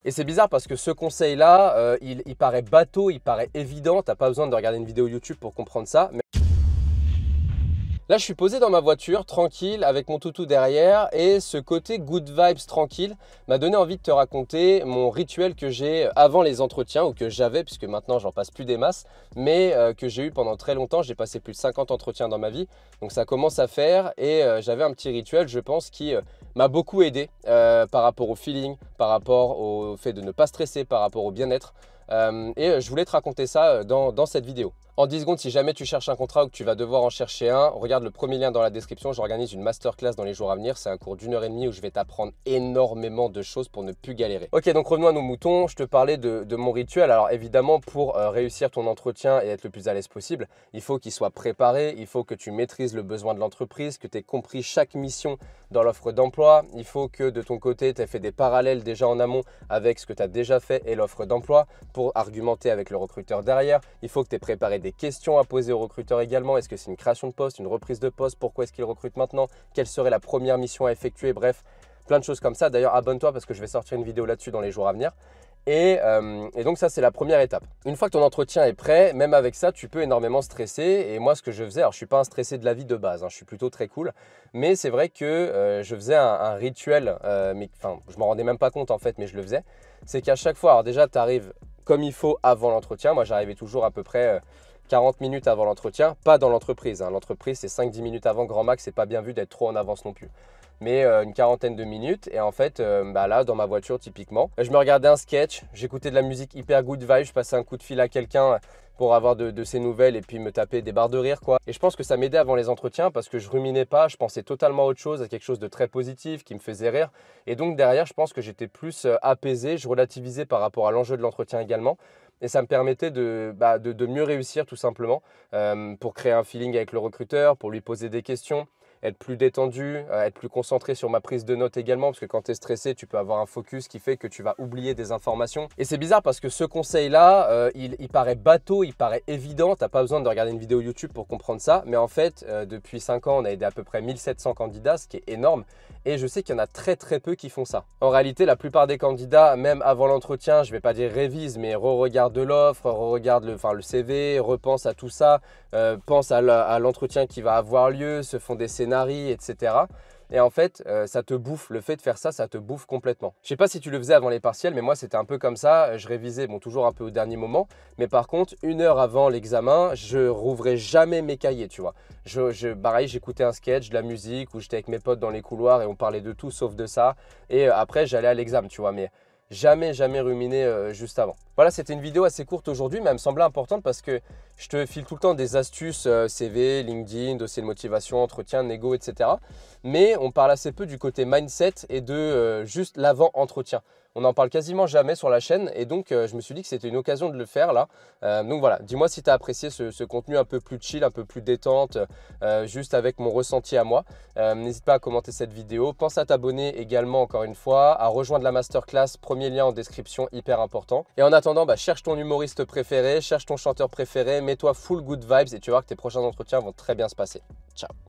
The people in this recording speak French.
Et c'est bizarre parce que ce conseil-là, il paraît bateau, il paraît évident. Tu n'as pas besoin de regarder une vidéo YouTube pour comprendre ça. Là, je suis posé dans ma voiture, tranquille, avec mon toutou derrière, et ce côté good vibes tranquille m'a donné envie de te raconter mon rituel que j'ai avant les entretiens, ou que j'avais, puisque maintenant j'en passe plus des masses, mais que j'ai eu pendant très longtemps. J'ai passé plus de 50 entretiens dans ma vie, donc ça commence à faire, et j'avais un petit rituel, je pense, qui m'a beaucoup aidé par rapport au feeling, par rapport au fait de ne pas stresser, par rapport au bien-être. Et je voulais te raconter ça dans cette vidéo. En 10 secondes, si jamais tu cherches un contrat ou que tu vas devoir en chercher un, regarde le premier lien dans la description. J'organise une masterclass dans les jours à venir. C'est un cours d'1h30 où je vais t'apprendre énormément de choses pour ne plus galérer. Ok, donc revenons à nos moutons. Je te parlais de mon rituel. Alors évidemment, pour réussir ton entretien et être le plus à l'aise possible, il faut qu'il soit préparé. Il faut que tu maîtrises le besoin de l'entreprise, que tu aies compris chaque mission dans l'offre d'emploi. Il faut que de ton côté, tu aies fait des parallèles déjà en amont avec ce que tu as déjà fait et l'offre d'emploi pour argumenter avec le recruteur derrière. Il faut que tu aies préparé des questions à poser au recruteur également. Est-ce que c'est une création de poste, une reprise de poste? Pourquoi est-ce qu'il recrute maintenant? Quelle serait la première mission à effectuer? Bref, plein de choses comme ça. D'ailleurs, abonne-toi parce que je vais sortir une vidéo là-dessus dans les jours à venir. Et donc ça, c'est la première étape. Une fois que ton entretien est prêt, même avec ça, tu peux énormément stresser. Et moi, ce que je faisais, alors je ne suis pas un stressé de la vie de base, hein, je suis plutôt très cool. Mais c'est vrai que je faisais un rituel, mais enfin, je ne m'en rendais même pas compte en fait, mais je le faisais. C'est qu'à chaque fois, alors déjà, tu arrives comme il faut avant l'entretien. Moi, j'arrivais toujours à peu près 40 minutes avant l'entretien, pas dans l'entreprise. Hein. L'entreprise, c'est 5-10 minutes avant, grand max. C'est pas bien vu d'être trop en avance non plus. Mais une quarantaine de minutes. Et en fait, là, dans ma voiture, typiquement, je me regardais un sketch, j'écoutais de la musique hyper good vibe, je passais un coup de fil à quelqu'un pour avoir de ses nouvelles et puis me taper des barres de rire, quoi. Et je pense que ça m'aidait avant les entretiens parce que je ruminais pas, je pensais totalement à autre chose, à quelque chose de très positif qui me faisait rire. Et donc derrière, je pense que j'étais plus apaisé, je relativisais par rapport à l'enjeu de l'entretien également. Et ça me permettait de mieux réussir tout simplement pour créer un feeling avec le recruteur, pour lui poser des questions, être plus détendu, être plus concentré sur ma prise de notes également, parce que quand tu es stressé, tu peux avoir un focus qui fait que tu vas oublier des informations. Et c'est bizarre parce que ce conseil-là, il paraît bateau, il paraît évident, tu n'as pas besoin de regarder une vidéo YouTube pour comprendre ça, mais en fait, depuis 5 ans, on a aidé à peu près 1700 candidats, ce qui est énorme, et je sais qu'il y en a très très peu qui font ça. En réalité, la plupart des candidats, même avant l'entretien, je ne vais pas dire révise, mais re-regarde l'offre, re-regarde le CV, repense à tout ça, pense à l'entretien qui va avoir lieu, se font des scénarios, etc. Et en fait, ça te bouffe. Le fait de faire ça, ça te bouffe complètement. Je ne sais pas si tu le faisais avant les partiels, mais moi, c'était un peu comme ça. Je révisais, bon, toujours un peu au dernier moment. Mais par contre, 1 heure avant l'examen, je rouvrais jamais mes cahiers, tu vois. Pareil, j'écoutais un sketch, de la musique, où j'étais avec mes potes dans les couloirs et on parlait de tout sauf de ça. Et après, j'allais à l'examen, tu vois. Mais jamais ruminer juste avant. Voilà, c'était une vidéo assez courte aujourd'hui, mais elle me semblait importante parce que je te file tout le temps des astuces CV, LinkedIn, dossier de motivation, entretien, négo, etc. Mais on parle assez peu du côté mindset et de juste l'avant-entretien. On n'en parle quasiment jamais sur la chaîne et donc je me suis dit que c'était une occasion de le faire là. Donc voilà, dis-moi si tu as apprécié ce contenu un peu plus chill, un peu plus détente, juste avec mon ressenti à moi. N'hésite pas à commenter cette vidéo. Pense à t'abonner également encore une fois, à rejoindre la masterclass, premier lien en description, hyper important. Et en attendant, cherche ton humoriste préféré, cherche ton chanteur préféré, mets-toi full good vibes et tu vas voir que tes prochains entretiens vont très bien se passer. Ciao.